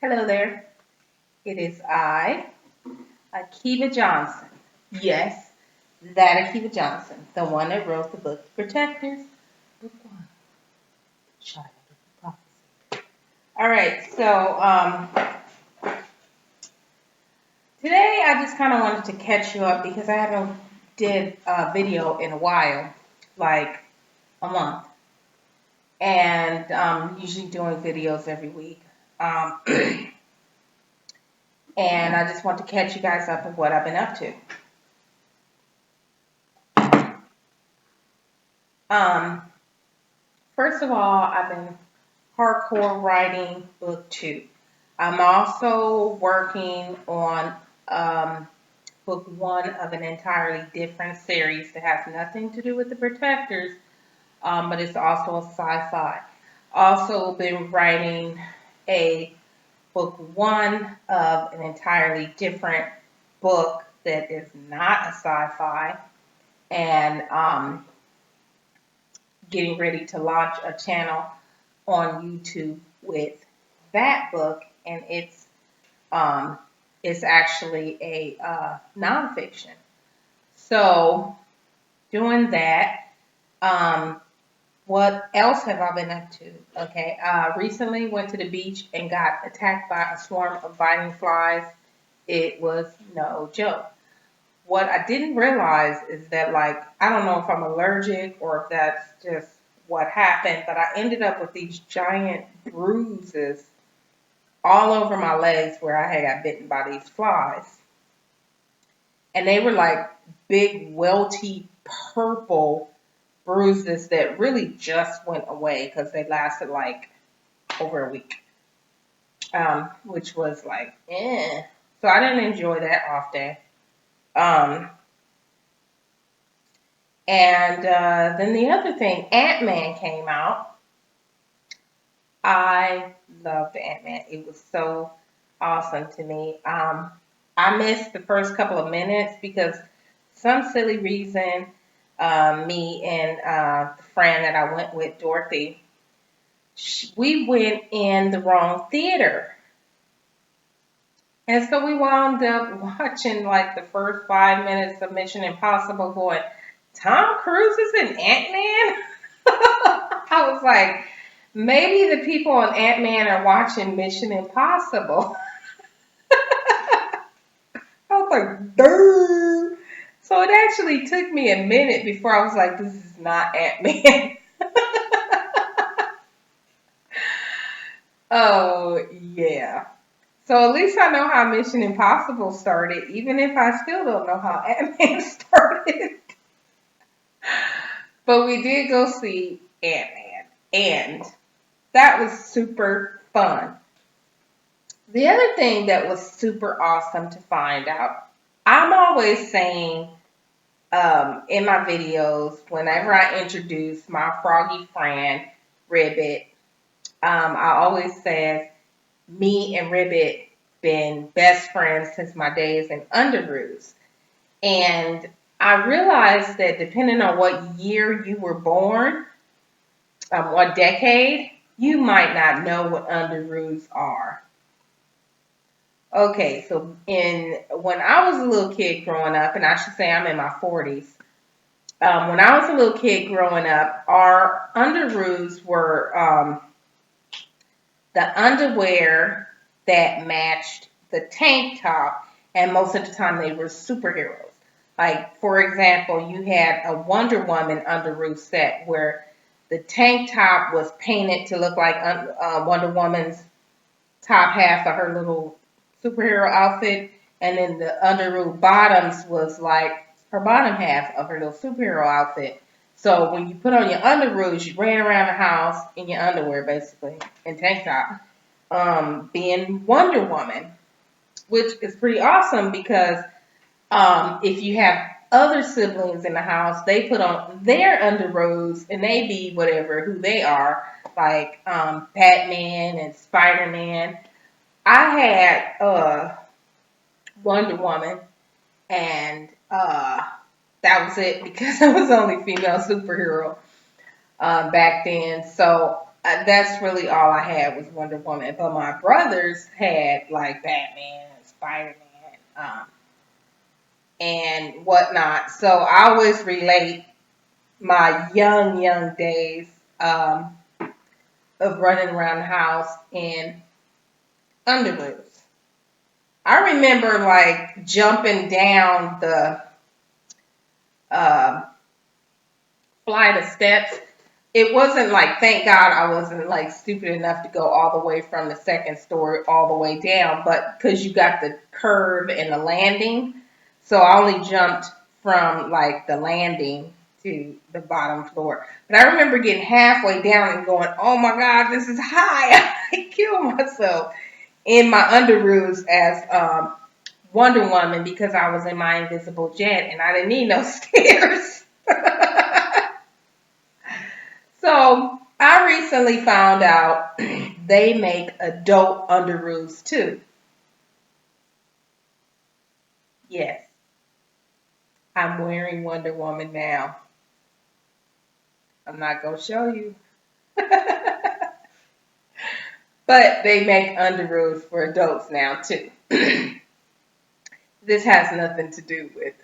Hello there. It is I, Akiba Johnson. Yes, that Akiba Johnson, the one that wrote the book Protectors, Book One, Child of Prophecy. All right, so today I just kind of wanted to catch you up because I haven't did a video in a while, like a month, and usually doing videos every week. Um, and I just want to catch you guys up on what I've been up to. Um, First of all, I've been hardcore writing book two. I'm also working on book one of an entirely different series that has nothing to do with the Protectors, but it's also a sci-fi. Also been writing a book one of an entirely different book that is not a sci-fi, and getting ready to launch a channel on YouTube with that book, and um, it's actually a nonfiction. So doing that. Um, what else have I been up to? Okay, recently went to the beach and got attacked by a swarm of biting flies. It was no joke. What I didn't realize is that, like, I don't know if I'm allergic or if that's just what happened, but I ended up with these giant bruises all over my legs where I had got bitten by these flies. And they were like big, welty, purple bruises that really just went away because they lasted like over a week, which was like, eh. So I didn't enjoy that off day. Um, and then the other thing, Ant-Man came out. I loved Ant-Man. It was so awesome to me. I missed the first couple of minutes because some silly reason, me and the friend that I went with, Dorothy, we went in the wrong theater. And so we wound up watching like the first 5 minutes of Mission Impossible going, Tom Cruise is in Ant-Man? I was like, maybe the people on Ant-Man are watching Mission Impossible. I was like, dude. So it actually took me a minute before I was like, this is not Ant-Man. Oh, yeah. So at least I know how Mission Impossible started, even if I still don't know how Ant-Man started. But we did go see Ant-Man, and that was super fun. The other thing that was super awesome to find out, I'm always saying in my videos, whenever I introduce my froggy friend, Ribbit, I always say me and Ribbit been best friends since my days in Underoos. And I realized that depending on what year you were born, what decade, you might not know what Underoos are. Okay, so when I was a little kid growing up, and I should say I'm in my 40s, when I was a little kid growing up, our underoos were the underwear that matched the tank top, and most of the time they were superheroes. Like, for example, you had a Wonder Woman underoos set where the tank top was painted to look like Wonder Woman's top half of her little superhero outfit, and then the underoos bottoms was like her bottom half of her little superhero outfit. So when you put on your underoos, you ran around the house in your underwear, basically, in tank top, being Wonder Woman, which is pretty awesome because if you have other siblings in the house, they put on their underoos and they be whatever who they are, like Batman and Spider-Man. I had Wonder Woman, and that was it because I was the only female superhero back then. So that's really all I had was Wonder Woman. But my brothers had like Batman, Spider Man, and whatnot. So I always relate my young days um, of running around the house in underoos. I remember like jumping down the um flight of steps. It wasn't like, thank God I wasn't like stupid enough to go all the way from the second story all the way down, but because you got the curve and the landing, so I only jumped from like the landing to the bottom floor. But I remember getting halfway down and going, oh my God, this is high. I killed myself in my underoos as Wonder Woman because I was in my invisible jet and I didn't need no stairs. So I recently found out they make adult underoos too. Yes, I'm wearing Wonder Woman now. I'm not gonna show you, but they make underoos for adults now too. This has nothing to do with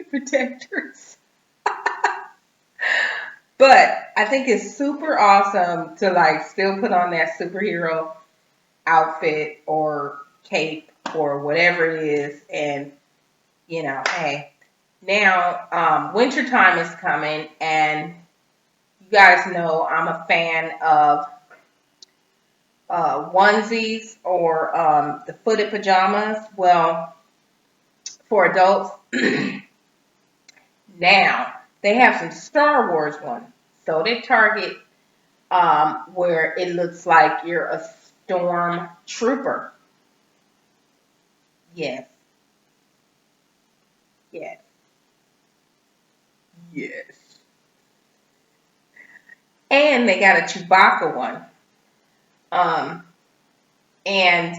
protectors, but I think it's super awesome to like still put on that superhero outfit or cape or whatever it is, and hey, now wintertime is coming, and you guys know I'm a fan of onesies or the footed pajamas. Well, for adults, now they have some Star Wars ones. So they target where it looks like you're a storm trooper. Yes, yes, yes. And they got a Chewbacca one. Um, and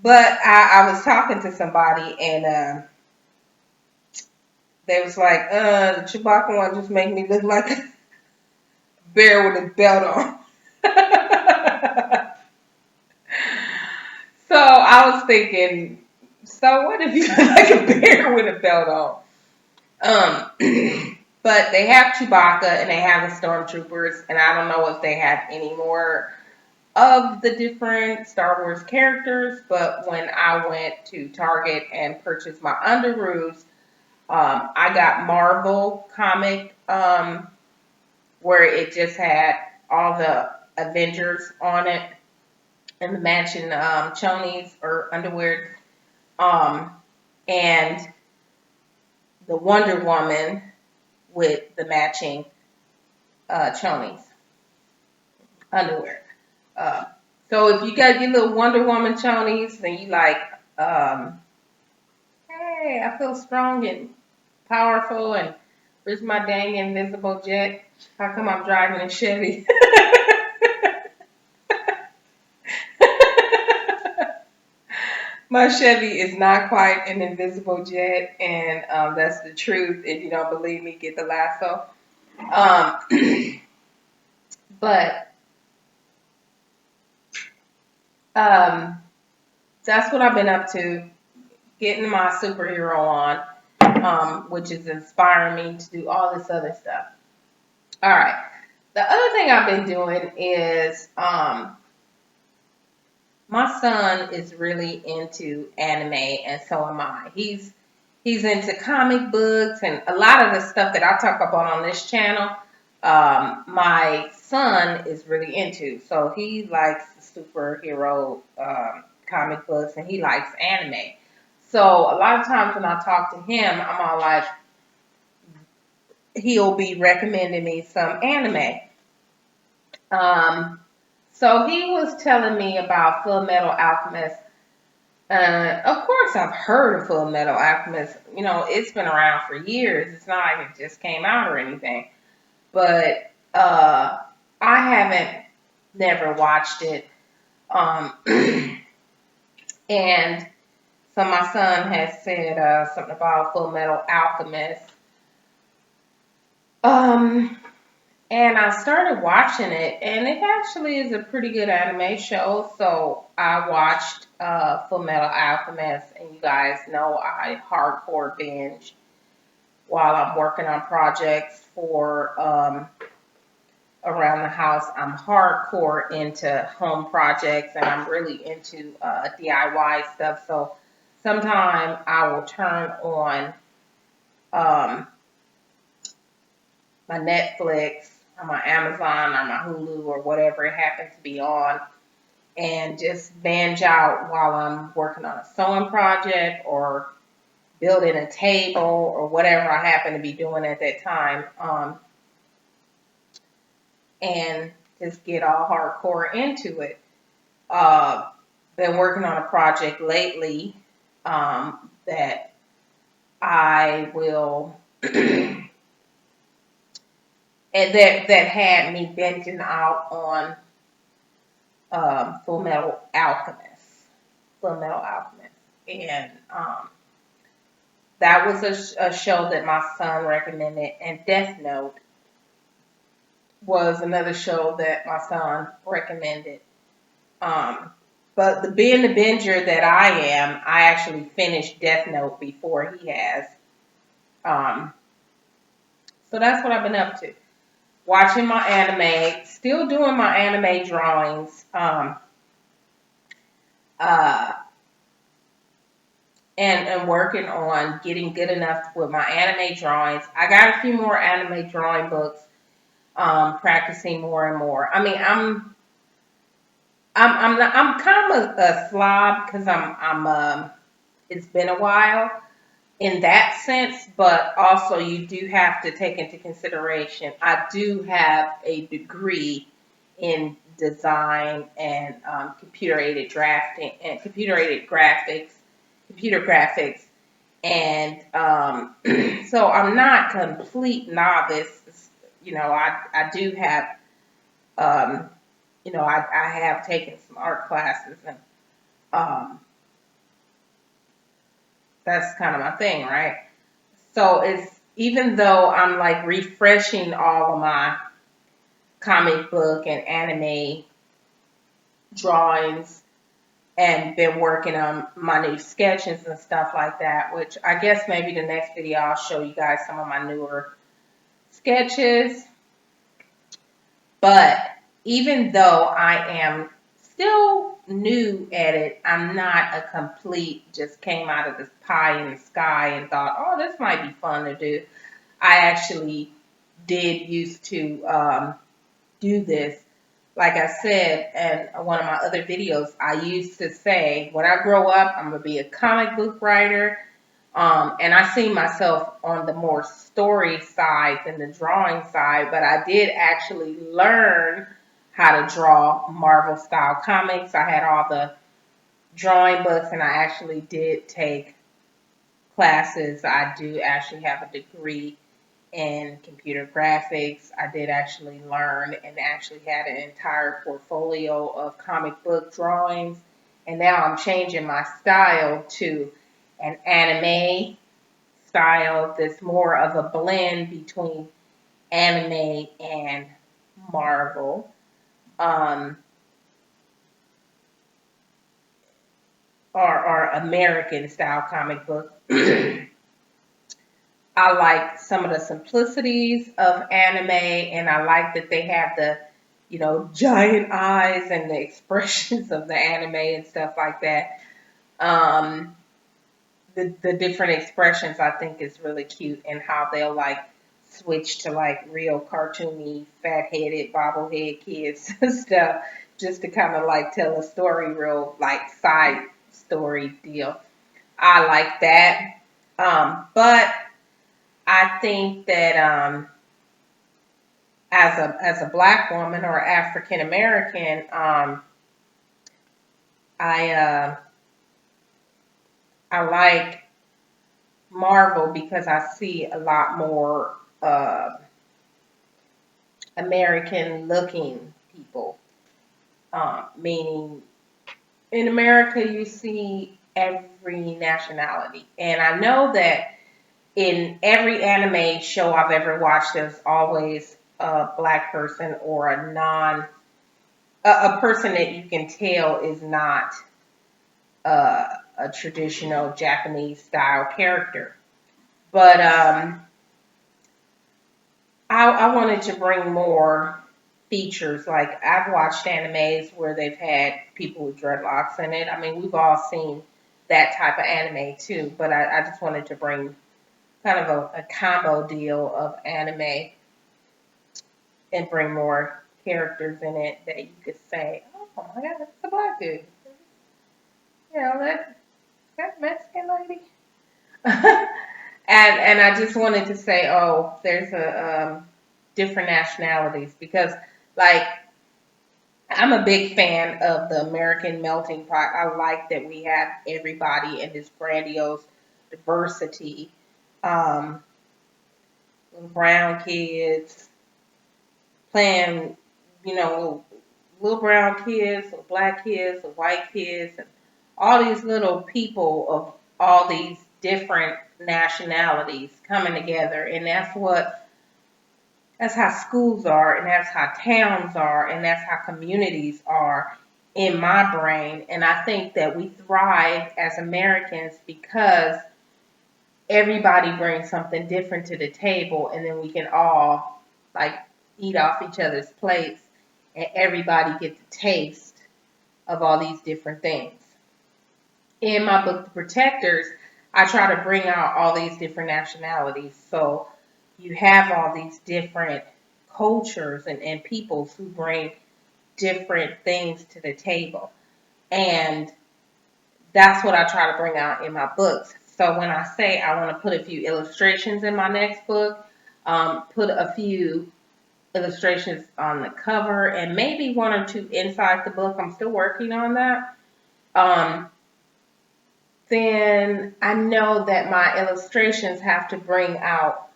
but I was talking to somebody and they was like, the Chewbacca one just make me look like a bear with a belt on. So I was thinking, so what if you look like a bear with a belt on? But they have Chewbacca and they have the Stormtroopers, and I don't know if they have any more of the different Star Wars characters. But when I went to Target and purchased my underoos, I got Marvel comic where it just had all the Avengers on it and the matching chonies or underwear, um, and the Wonder Woman with the matching chonies underwear. Uh, so if you got your little Wonder Woman chonies and you like, um, hey, I feel strong and powerful and where's my dang invisible jet? How come I'm driving a Chevy? My Chevy is not quite an invisible jet, and that's the truth. If you don't believe me, get the lasso. Um, but um, that's what I've been up to, getting my superhero on, which is inspiring me to do all this other stuff. All right. The other thing I've been doing is my son is really into anime, and so am I. He's into comic books and a lot of the stuff that I talk about on this channel. My son is really into, so he likes superhero comic books and he likes anime. So a lot of times when I talk to him, I'm all like, he'll be recommending me some anime. Um, so he was telling me about Full Metal Alchemist. Of course, I've heard of Full Metal Alchemist. It's been around for years. It's not like it just came out or anything. But I haven't never watched it. Um, and so my son has said something about Full Metal Alchemist. Um, And I started watching it, and it actually is a pretty good anime show. So I watched Full Metal Alchemist, and you guys know I hardcore binge while I'm working on projects for around the house. I'm hardcore into home projects, and I'm really into DIY stuff. So sometime I will turn on um, my Netflix or my Amazon or my Hulu or whatever it happens to be on, and just binge out while I'm working on a sewing project or building a table or whatever I happen to be doing at that time. And just get all hardcore into it. Uh, been working on a project lately that I will, and that had me binging out on Full Metal Alchemist. Full Metal Alchemist. And that was a show that my son recommended. And Death Note was another show that my son recommended. Um, but being the binger that I am, I actually finished Death Note before he has. Um, so that's what I've been up to. Watching my anime, still doing my anime drawings, uh, and working on getting good enough with my anime drawings. I got a few more anime drawing books, practicing more and more. I mean, I'm kind of a slob because it's been a while in that sense, but also you do have to take into consideration I do have a degree in design and computer aided drafting and computer graphics, and so I'm not complete novice. You know, I do have um, I have taken some art classes, and um, that's kind of my thing, right? So it's even though I'm like refreshing all of my comic book and anime drawings and been working on my new sketches and stuff like that, which I guess maybe the next video I'll show you guys some of my newer sketches. But even though I am still new at it, I'm not a complete just came out of this pie in the sky and thought, oh, this might be fun to do. I actually did used to do this. Like I said in one of my other videos, I used to say, when I grow up, I'm going to be a comic book writer. And I see myself on the more story side than the drawing side, but I did actually learn how to draw Marvel style comics. I had all the drawing books, and I actually did take classes. I do actually have a degree in computer graphics. I did actually learn and actually had an entire portfolio of comic book drawings. And now I'm changing my style to an anime style that's more of a blend between anime and Marvel. Um, or American style comic book. I like some of the simplicities of anime, and I like that they have the, giant eyes and the expressions of the anime and stuff like that. Um, the different expressions I think is really cute, and how they'll like switch to like real cartoony, fat headed, bobblehead kids and stuff, just to kind of like tell a story, real like side story deal. I like that. But I think that as a black woman or African American, I I like Marvel because I see a lot more American looking people. Meaning in America you see every nationality, and I know that in every anime show I've ever watched, there's always a black person or a person that you can tell is not a traditional Japanese style character. But I wanted to bring more features. Like I've watched animes where they've had people with dreadlocks in it. I mean, we've all seen that type of anime too. But I just wanted to bring kind of a combo deal of anime and bring more characters in it that you could say, oh my God, it's a black dude. You know, that Mexican lady. And I just wanted to say, oh, there's a different nationalities because like I'm a big fan of the American melting pot. I like that we have everybody in this grandiose diversity. Um, Brown kids playing, you know, little brown kids, little black kids, little white kids, and all these little people of all these different nationalities coming together. And that's how schools are, and that's how towns are, and that's how communities are in my brain. And I think that we thrive as Americans because everybody brings something different to the table, and then we can all like eat off each other's plates, and everybody get the taste of all these different things. In my book, The Protectors, I try to bring out all these different nationalities. So you have all these different cultures and peoples who bring different things to the table. And that's what I try to bring out in my books. So when I say I want to put a few illustrations in my next book, put a few illustrations on the cover and maybe one or two inside the book. I'm still working on that. Um, then I know that my illustrations have to bring out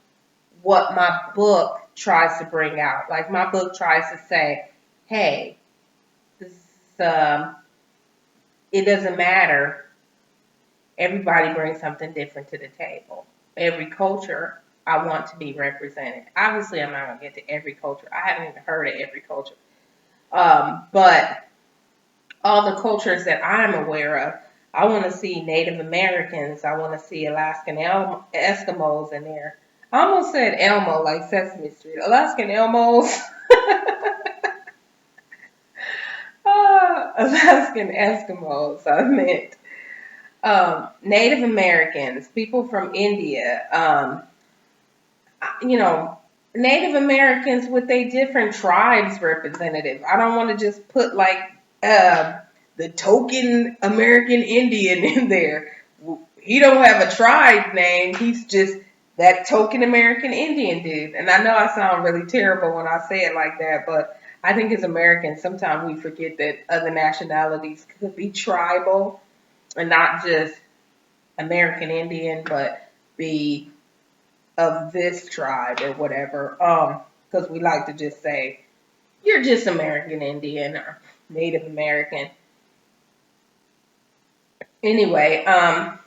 what my book tries to bring out. Like my book tries to say, hey, this is, it doesn't matter. Everybody brings something different to the table. Every culture I want to be represented. Obviously, I'm not going to get to every culture. I haven't even heard of every culture. But all the cultures that I'm aware of, I want to see Native Americans. I want to see Alaskan Eskimos in there. I almost said Elmo like Sesame Street. Alaskan Elmos. Alaskan Eskimos, I meant. Native Americans, people from India, you know, Native Americans with their different tribes representative. I don't want to just put like the token American Indian in there. He don't have a tribe name. He's just that token American Indian dude. And I know I sound really terrible when I say it like that, but I think as Americans, sometimes we forget that other nationalities could be tribal and not just American Indian, but be of this tribe or whatever. Because we like to just say, you're just American Indian or Native American. Anyway, I'm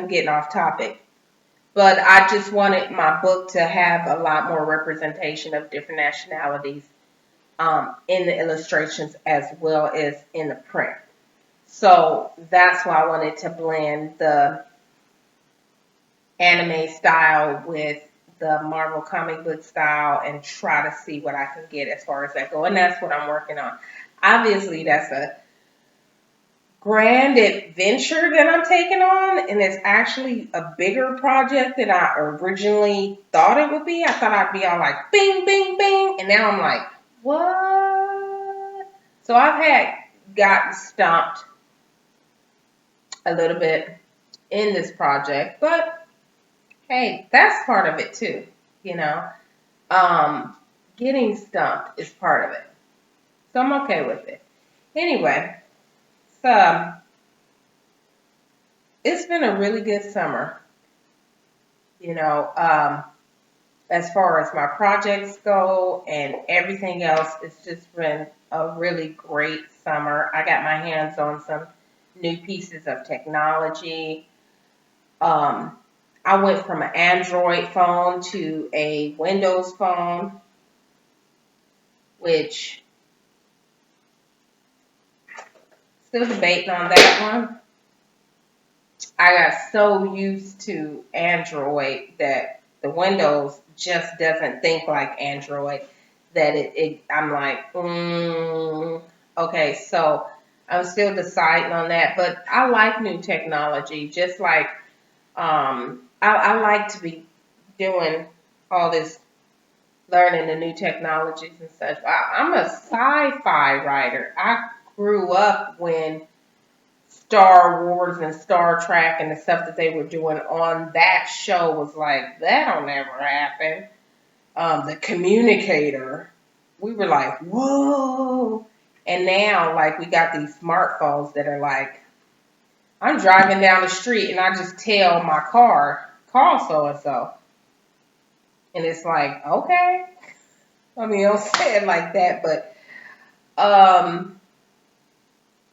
getting off topic. But I just wanted my book to have a lot more representation of different nationalities in the illustrations as well as in the print. So that's why I wanted to blend the anime style with the Marvel comic book style and try to see what I can get as far as that go. And that's what I'm working on. Obviously, that's a grand adventure that I'm taking on, and it's actually a bigger project than I originally thought it would be. I thought I'd be all like bing, bing, bing, and now I'm like, what? So I've had gotten stumped a little bit in this project, but hey, that's part of it too, you know. Um, Getting stumped is part of it. So I'm okay with it. Anyway, so it's been a really good summer, you know, as far as my projects go and everything else. It's just been a really great summer. I got my hands on some new pieces of technology. Um, I went from an Android phone to a Windows phone. which still debating on that one. I got so used to Android that the Windows just doesn't think like Android that I'm like, okay, so I'm still deciding on that, but I like new technology, just like I like to be doing all this learning the new technologies and such. I'm a sci-fi writer. I grew up when Star Wars and Star Trek and the stuff that they were doing on that show was like, that'll never happen. The Communicator, we were like, whoa. And now, like, we got these smartphones that are like, I'm driving down the street and I just tell my car, call so and so. And it's like, okay. I mean, don't say it like that, but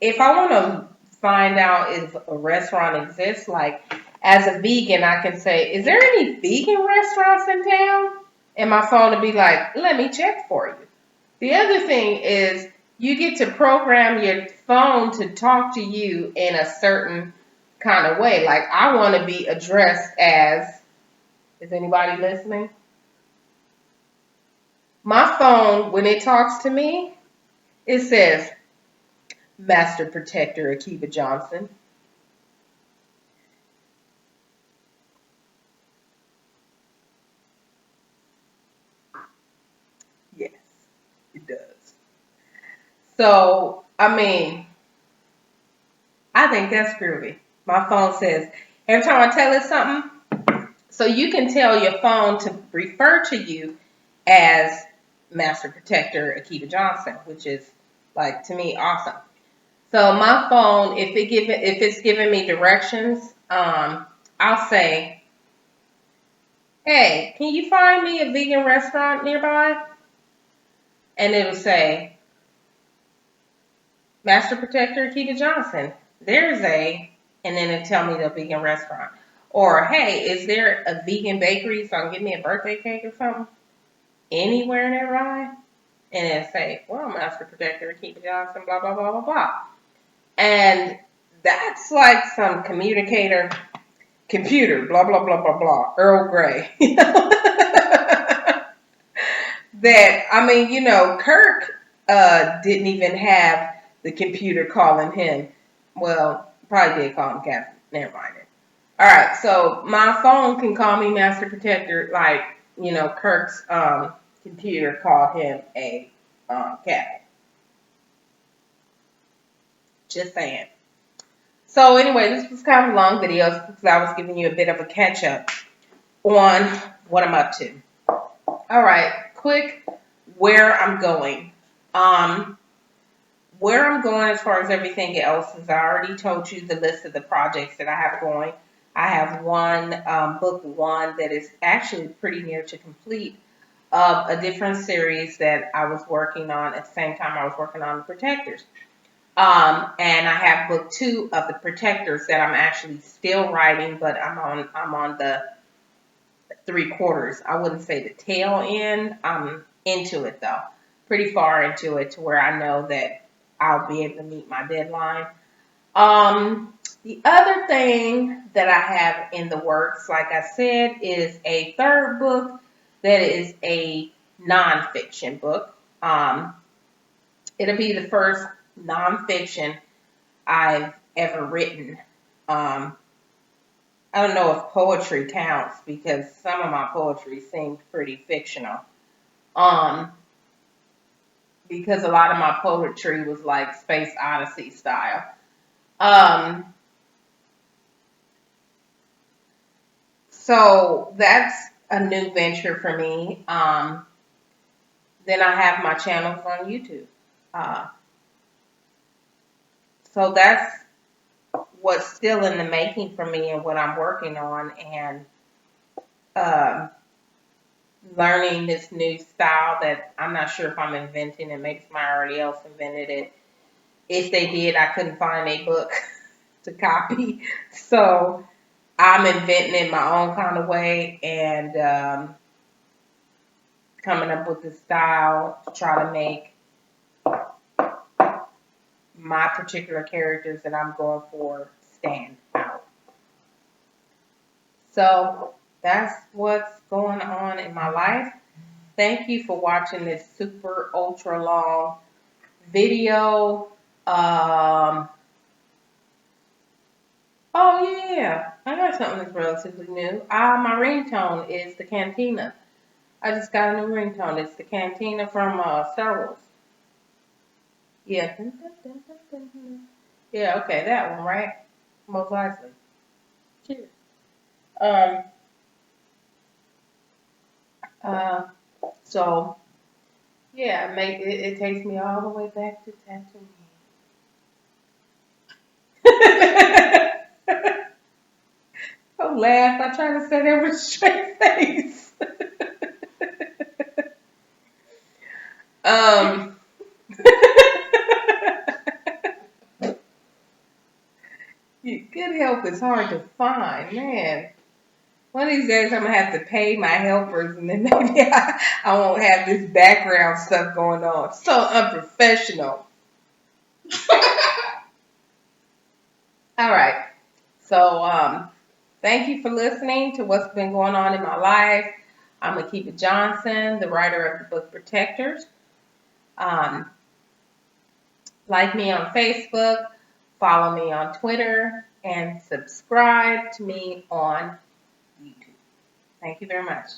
if I want to find out if a restaurant exists, like as a vegan, I can say, is there any vegan restaurants in town? And my phone will be like, let me check for you. The other thing is you get to program your phone to talk to you in a certain kind of way. Like I want to be addressed as, is anybody listening? My phone, when it talks to me, it says, Master Protector Akiba Johnson. Yes, it does. So, I mean, I think that's groovy. My phone says, every time I tell it something, so you can tell your phone to refer to you as Master Protector Akiba Johnson, which is like to me awesome. So my phone, if it's giving me directions, I'll say, hey, can you find me a vegan restaurant nearby? And it'll say, Master Protector Akiba Johnson. There's and then it'll tell me the vegan restaurant. Or, hey, is there a vegan bakery so I can get me a birthday cake or something? Anywhere nearby? And it'll say, well, Master Protector Akiba Johnson, blah, blah, blah, blah, blah. And that's like some computer, blah, blah, blah, blah, blah, Earl Grey. That, I mean, Kirk didn't even have the computer calling him. Well, probably did call him Captain. Never mind it. All right, so my phone can call me Master Protector, like, Kirk's computer called him a Captain. Just saying. So anyway, this was kind of a long video because I was giving you a bit of a catch up on what I'm up to. All right, quick where I'm going. Where I'm going as far as everything else is I already told you the list of the projects that I have going. I have one, book one, that is actually pretty near to complete of a different series that I was working on at the same time I was working on the Protectors. And I have book two of the Protectors that I'm actually still writing, but I'm on the 3/4. I wouldn't say the tail end. I'm into it though. Pretty far into it to where I know that I'll be able to meet my deadline. The other thing that I have in the works, like I said, is a third book that is a nonfiction book. It'll be the first nonfiction I've ever written. I don't know if poetry counts because some of my poetry seemed pretty fictional. Um, because a lot of my poetry was like Space Odyssey style. Um, so that's a new venture for me. Then I have my channels on YouTube. Uh, so that's what's still in the making for me and what I'm working on, and um, learning this new style that I'm not sure if I'm inventing it. Maybe somebody already else invented it. If they did, I couldn't find a book to copy. So I'm inventing it my own kind of way, and coming up with the style to try to make my particular characters that I'm going for stand out. So that's what's going on in my life. Thank you for watching this super ultra long video. Oh yeah, I got something that's relatively new. My ringtone is the Cantina. I just got a new ringtone. It's the Cantina from Star Wars. Yeah. Yeah, okay, that one, right? Most likely. Cheers. Um, uh, so, yeah, it takes me all the way back to Tatooine. Don't laugh. I try to say that with a straight face. um, good help is hard to find, man. One of these days I'm gonna have to pay my helpers, and then maybe I won't have this background stuff going on. So unprofessional. All right. So thank you for listening to what's been going on in my life. I'm Akiba Johnson, the writer of the book Protectors. Um, like me on Facebook, follow me on Twitter, and subscribe to me on YouTube. Thank you very much.